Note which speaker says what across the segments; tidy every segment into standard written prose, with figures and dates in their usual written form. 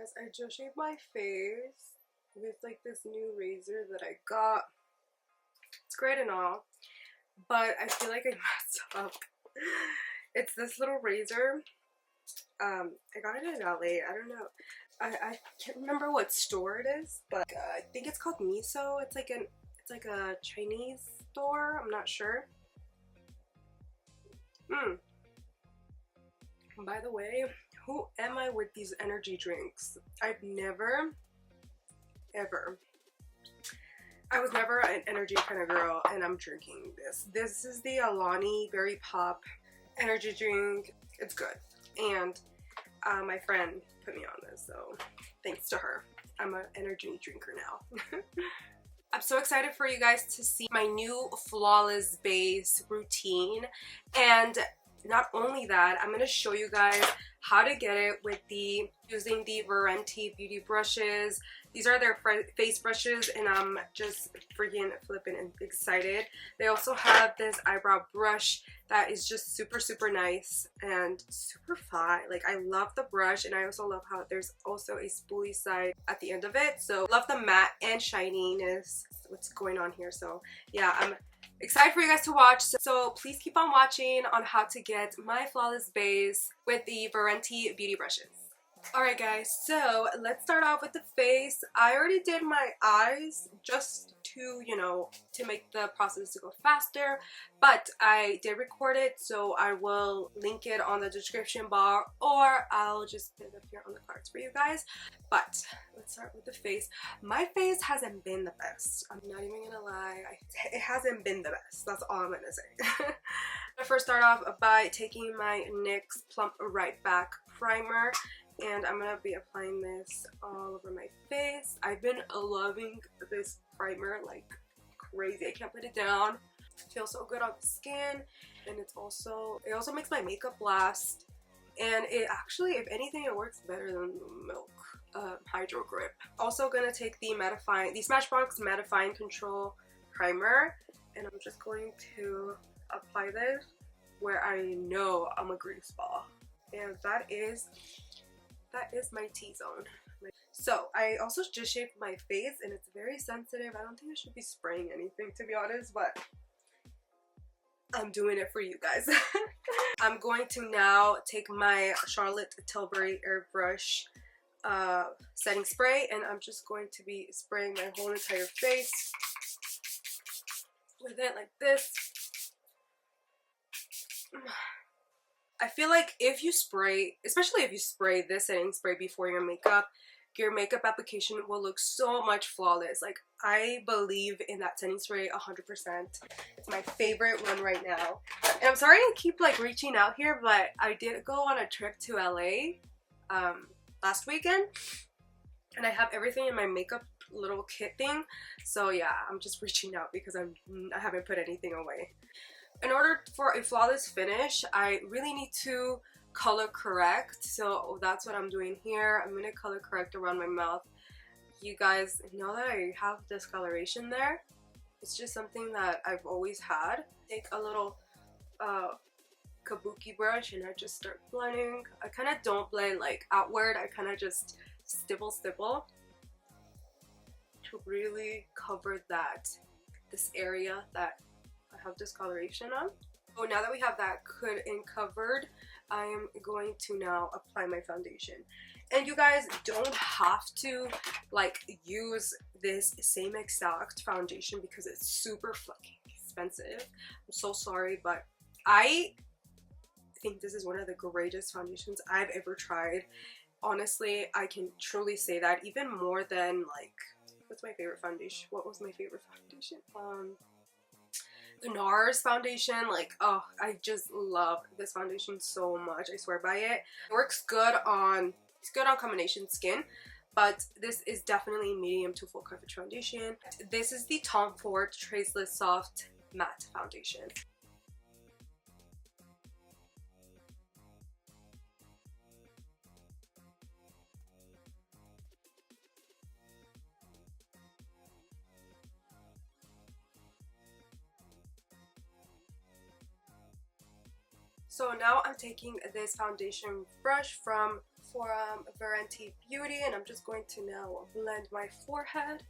Speaker 1: Guys, I just shaved my face with like this new razor that I got. It's great and all, but I feel like I messed up. It's this little razor. I got it in LA. I don't know. I can't remember what store it is, but I think it's called Miso. It's like a Chinese store. I'm not sure. By the way, who am I with these energy drinks? I've never, ever. I was never an energy kind of girl, and I'm drinking this. This is the Alani Berry Pop energy drink. It's good, and my friend put me on this, so thanks to her. I'm an energy drinker now. I'm so excited for you guys to see my new flawless base routine, and not only that, I'm going to show you guys how to get it with using the Varenti Beauty brushes. These are their face brushes, and I'm just freaking flipping and excited. They also have this eyebrow brush that is just super nice and super fine. Like, I love the brush, and I also love how there's also a spoolie side at the end of it. So love the matte and shininess, what's going on here. So yeah, I'm excited for you guys to watch, so please keep on watching on how to get my flawless base with the Varenti Beauty brushes. Alright guys, so let's start off with the face. I already did my eyes just to, you know, to make the process to go faster, but I did record it, so I will link it on the description bar, or I'll just put it up here on the cards for you guys. But let's start with the face. My face hasn't been the best. I'm not even gonna lie. It hasn't been the best. That's all I'm gonna say. I'm gonna first start off by taking my NYX Plump Right Back primer, and I'm gonna be applying this all over my face. I've been loving this primer like crazy. I can't put it down. It feels so good on the skin, and it also makes my makeup last. And it actually, if anything, it works better than the Milk Hydro Grip. Also gonna take the Smashbox Mattifying Control Primer, and I'm just going to apply this where I know I'm a grease ball, and that is my T-zone. So I also just shaved my face, and it's very sensitive. I don't think I should be spraying anything, to be honest, but I'm doing it for you guys. I'm going to now take my Charlotte Tilbury Airbrush setting spray, and I'm just going to be spraying my whole entire face with it like this. I feel like if you spray, especially if you spray this setting spray before your makeup application will look so much flawless. Like, I believe in that setting spray 100%. It's my favorite one right now. And I'm sorry to keep like reaching out here, but I did go on a trip to LA last weekend, and I have everything in my makeup little kit thing. So yeah, I'm just reaching out because I haven't put anything away. In order for a flawless finish, I really need to color correct, so that's what I'm doing here. I'm gonna color correct around my mouth. You guys know that I have discoloration there. It's just something that I've always had. Take a little kabuki brush, and I just start blending. I kind of don't blend like outward. I kind of just stipple to really cover this area that I have discoloration on. So now that we have that good and covered, I am going to now apply my foundation. And you guys don't have to like use this same exact foundation because it's super fucking expensive. I'm so sorry, but I think this is one of the greatest foundations I've ever tried. Honestly, I can truly say that, even more than like, what's my favorite foundation? What was my favorite foundation? The NARS foundation. Like, oh, I just love this foundation so much. I swear by it. It works good on, it's good on combination skin, but this is definitely medium to full coverage foundation. This is the Tom Ford Traceless Soft Matte Foundation. So now I'm taking this foundation brush from from Varenti Beauty, and I'm just going to now blend my forehead.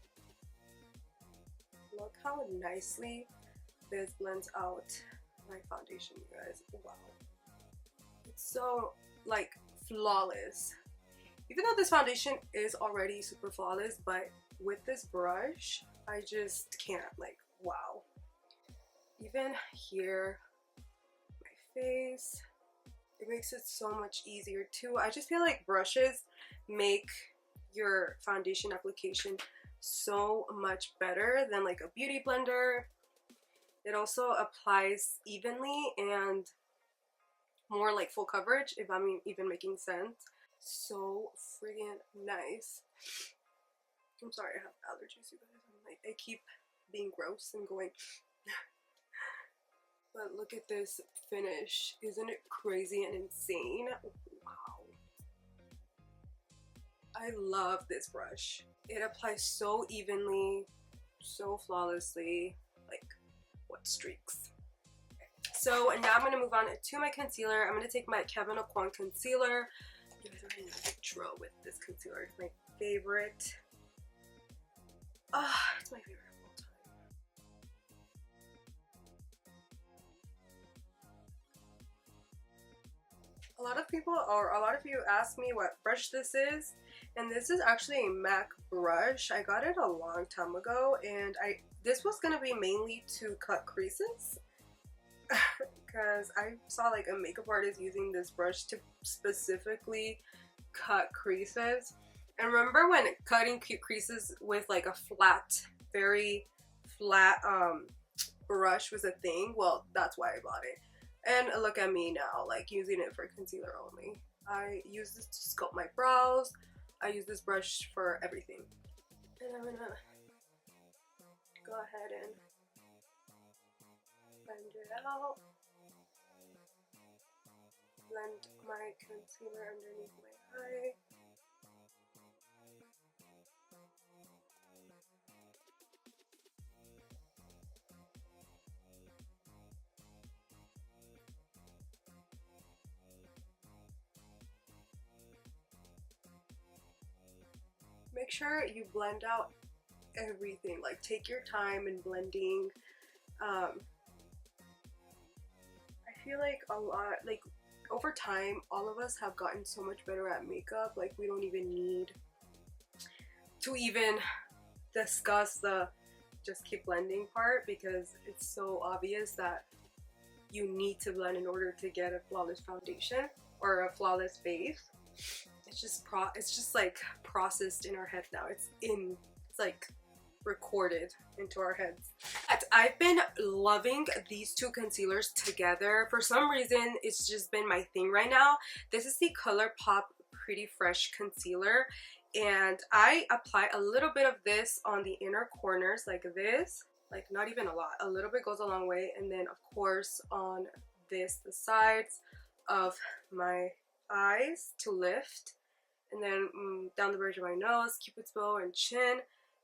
Speaker 1: Look how nicely this blends out my foundation, you guys. Wow. It's so, like, flawless. Even though this foundation is already super flawless, but with this brush, I just can't, like, wow. Even here, my face, it makes it so much easier too. I just feel like brushes make your foundation application so much better than like a beauty blender. It also applies evenly and more like full coverage, if I'm even making sense. So freaking nice. I'm sorry, I have allergies, you guys. I keep being gross and going. But look at this finish. Isn't it crazy and insane? Wow. I love this brush. It applies so evenly, so flawlessly. Like, what streaks. So now I'm going to move on to my concealer. I'm going to take my Kevyn Aucoin concealer. You guys already know the drill with this concealer. It's my favorite. It's my favorite of all time. A lot of you ask me what brush this is, and this is actually a MAC brush. I got it a long time ago, and this was gonna be mainly to cut creases because I saw like a makeup artist using this brush to specifically cut creases. And remember when cutting creases with like a flat, very flat brush was a thing? Well, that's why I bought it. And look at me now, like using it for concealer only. I use this to sculpt my brows. I use this brush for everything. And I'm gonna go ahead and blend it out. Blend my concealer underneath my eye. Make sure you blend out everything. Like, take your time in blending. I feel like over time, all of us have gotten so much better at makeup. Like, we don't even need to even discuss the just keep blending part, because it's so obvious that you need to blend in order to get a flawless foundation or a flawless base. It's just like processed in our head now. It's like recorded into our heads. I've been loving these two concealers together. For some reason, it's just been my thing right now. This is the ColourPop Pretty Fresh concealer, and I apply a little bit of this on the inner corners like this, like not even a lot. A little bit goes a long way, and then of course on the sides of my eyes to lift, and then down the bridge of my nose, cupid's bow, and chin,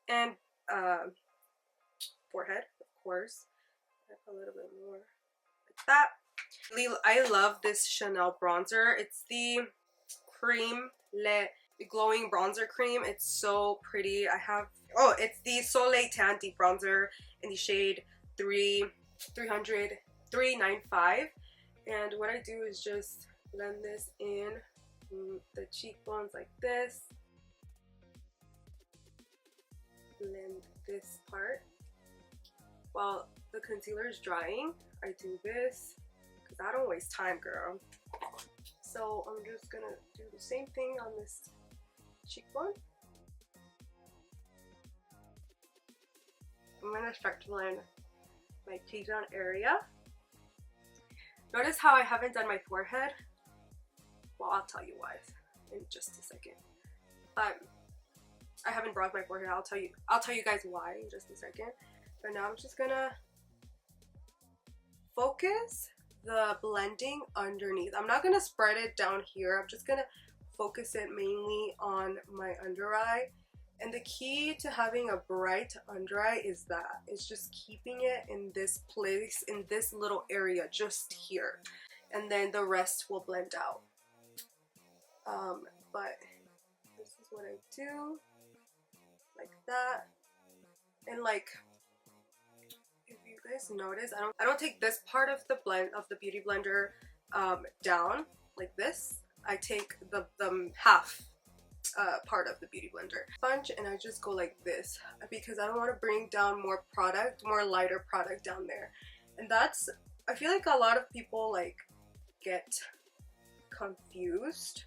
Speaker 1: and forehead, of course. A little bit more like that. I love this Chanel bronzer. It's the Cream Le glowing bronzer cream. It's so pretty. It's the Soleil Tan Deep Bronzer in the shade 395. And what I do is just blend this in the cheekbones like this. Blend this part. While the concealer is drying, I do this because I don't waste time, girl. So I'm just gonna do the same thing on this cheekbone. I'm gonna start to blend my T-zone area. Notice how I haven't done my forehead? Well, I'll tell you why in just a second. But I haven't bronzed my forehead. I'll tell you guys why in just a second. But now I'm just gonna focus the blending underneath. I'm not gonna spread it down here. I'm just gonna focus it mainly on my under eye. And the key to having a bright under eye is that it's just keeping it in this place, in this little area just here, and then the rest will blend out. but this is what I do, like that. And like, if you guys notice, I don't take this part of the blend of the beauty blender down like this. I take the half part of the beauty blender sponge, and I just go like this because I don't want to bring down more product, more lighter product down there. And that's, I feel like a lot of people like get confused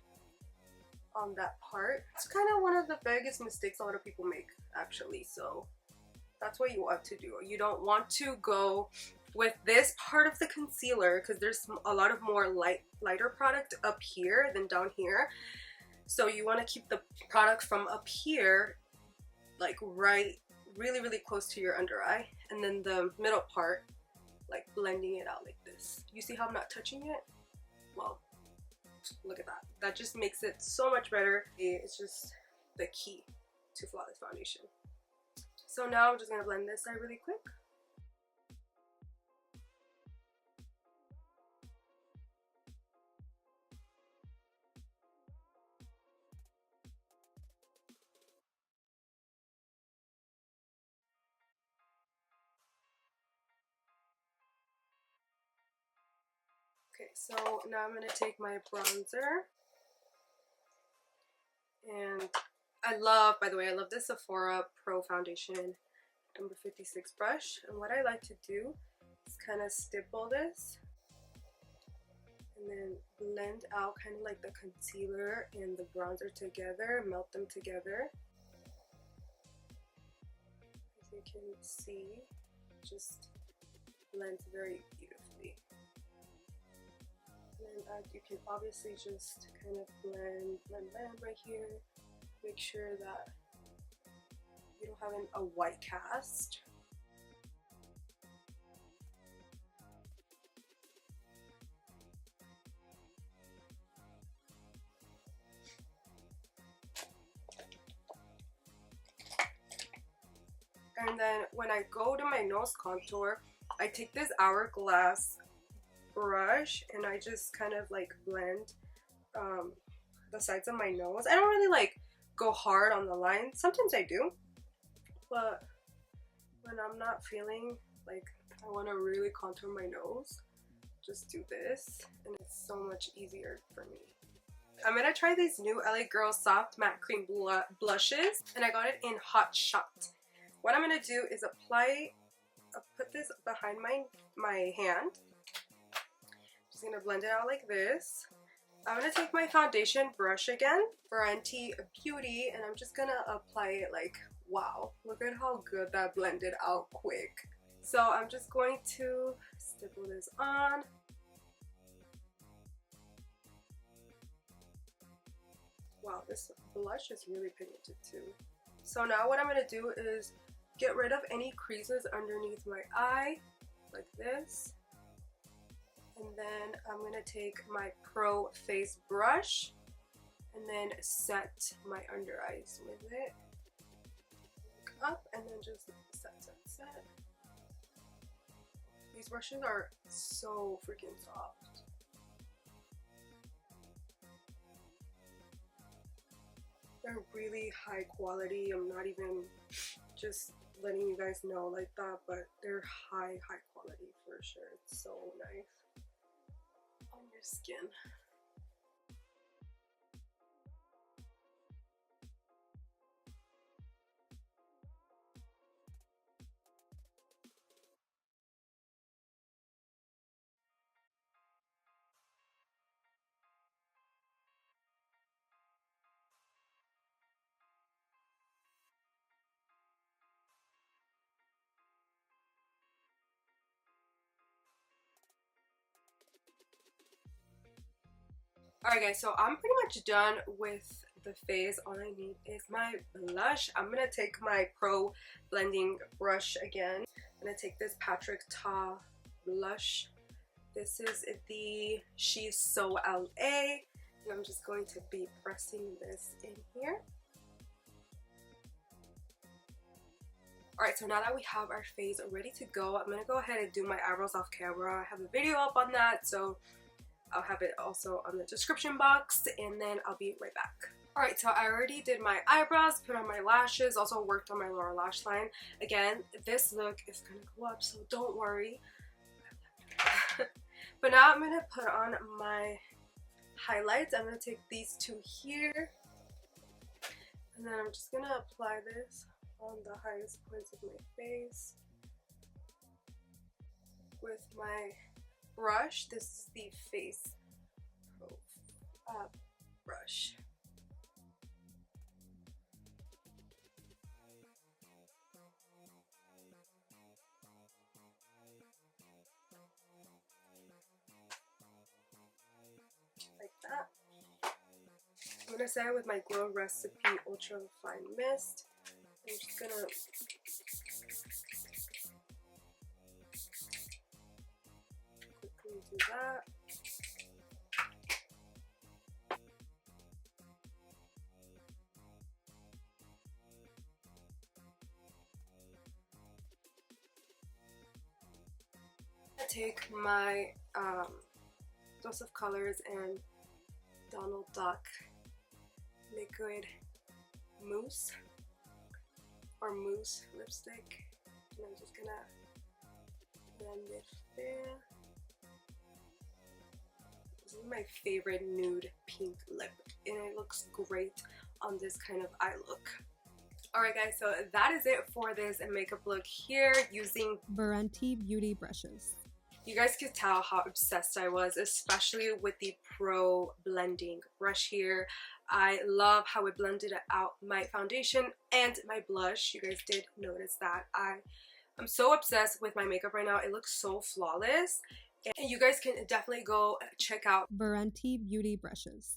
Speaker 1: on that part. It's kind of one of the biggest mistakes a lot of people make, actually. So that's what you want to do. You don't want to go with this part of the concealer because there's a lot of more lighter product up here than down here. So you want to keep the product from up here like right really close to your under eye, and then the middle part like blending it out like this. You see how I'm not touching it? Well, look at that. That just makes it so much better. It's just the key to flawless foundation. So now I'm just gonna blend this side really quick. Okay, so now I'm gonna take my bronzer, and I love, by the way, I love this Sephora Pro Foundation number 56 brush. And what I like to do is kind of stipple this and then blend out kind of like the concealer and the bronzer together, melt them together. As you can see, just blends very beautifully. And you can obviously just kind of blend right here. Make sure that you don't have a white cast. And then when I go to my nose contour, I take this hourglass brush and I just kind of like blend the sides of my nose. I don't really like go hard on the line. Sometimes I do, but when I'm not feeling like I want to really contour my nose, just do this, and it's so much easier for me. I'm gonna try these new LA Girl Soft Matte Cream blushes, and I got it in Hot Shot. What I'm gonna do is put this behind my hand. Just gonna blend it out like this. I'm gonna take my foundation brush again, Varenti Beauty, and I'm just gonna apply it like, wow, look at how good that blended out quick. So I'm just going to stipple this on. Wow, this blush is really pigmented too. So now what I'm gonna do is get rid of any creases underneath my eye, like this. And then I'm gonna take my Pro Face brush and then set my under eyes with it. Look up and then just set. These brushes are so freaking soft. They're really high quality. I'm not even just letting you guys know like that, but they're high quality for sure. It's so nice on your skin. Alright guys, so I'm pretty much done with the face. All I need is my blush. I'm gonna take my Pro blending brush again. I'm gonna take this PATRICKTA blush. This is the She's So LA, and I'm just going to be pressing this in here. Alright, so now that we have our face ready to go, I'm gonna go ahead and do my eyebrows off camera. I have a video up on that, so I'll have it also on the description box, and then I'll be right back. Alright, so I already did my eyebrows, put on my lashes, also worked on my lower lash line. Again, this look is gonna go up, so don't worry. But now I'm gonna put on my highlights. I'm gonna take these two here, and then I'm just gonna apply this on the highest points of my face with my brush. This is the Face Pro brush. Like that. I'm gonna set it with my Glow Recipe Ultra Fine Mist. I'm just gonna quickly do that. I take my Dose of Colors and Donald Duck liquid mousse or mousse lipstick, and I'm just gonna blend it there. This is my favorite nude pink lip, and it looks great on this kind of eye look. Alright guys, so that is it for this makeup look here using
Speaker 2: Varenti Beauty brushes.
Speaker 1: You guys could tell how obsessed I was, especially with the Pro Blending brush here. I love how it blended out my foundation and my blush. You guys did notice that. I'm so obsessed with my makeup right now. It looks so flawless. And you guys can definitely go check out
Speaker 2: Varenti Beauty brushes.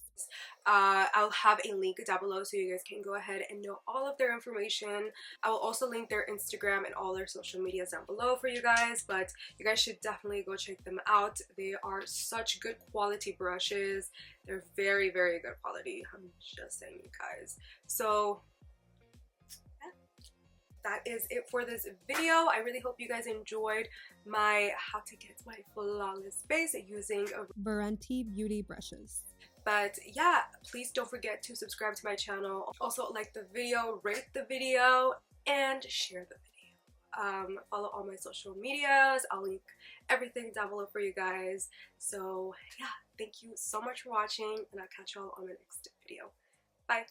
Speaker 1: I'll have a link down below so you guys can go ahead and know all of their information. I will also link their Instagram and all their social medias down below for you guys, but you guys should definitely go check them out. They are such good quality brushes. They're very, very good quality. I'm just saying, you guys. So that is it for this video. I really hope you guys enjoyed my how to get my flawless base using
Speaker 2: Varenti Beauty brushes.
Speaker 1: But yeah, please don't forget to subscribe to my channel. Also like the video, rate the video, and share the video. Follow all my social medias. I'll link everything down below for you guys. So yeah, thank you so much for watching, and I'll catch you all on the next video. Bye.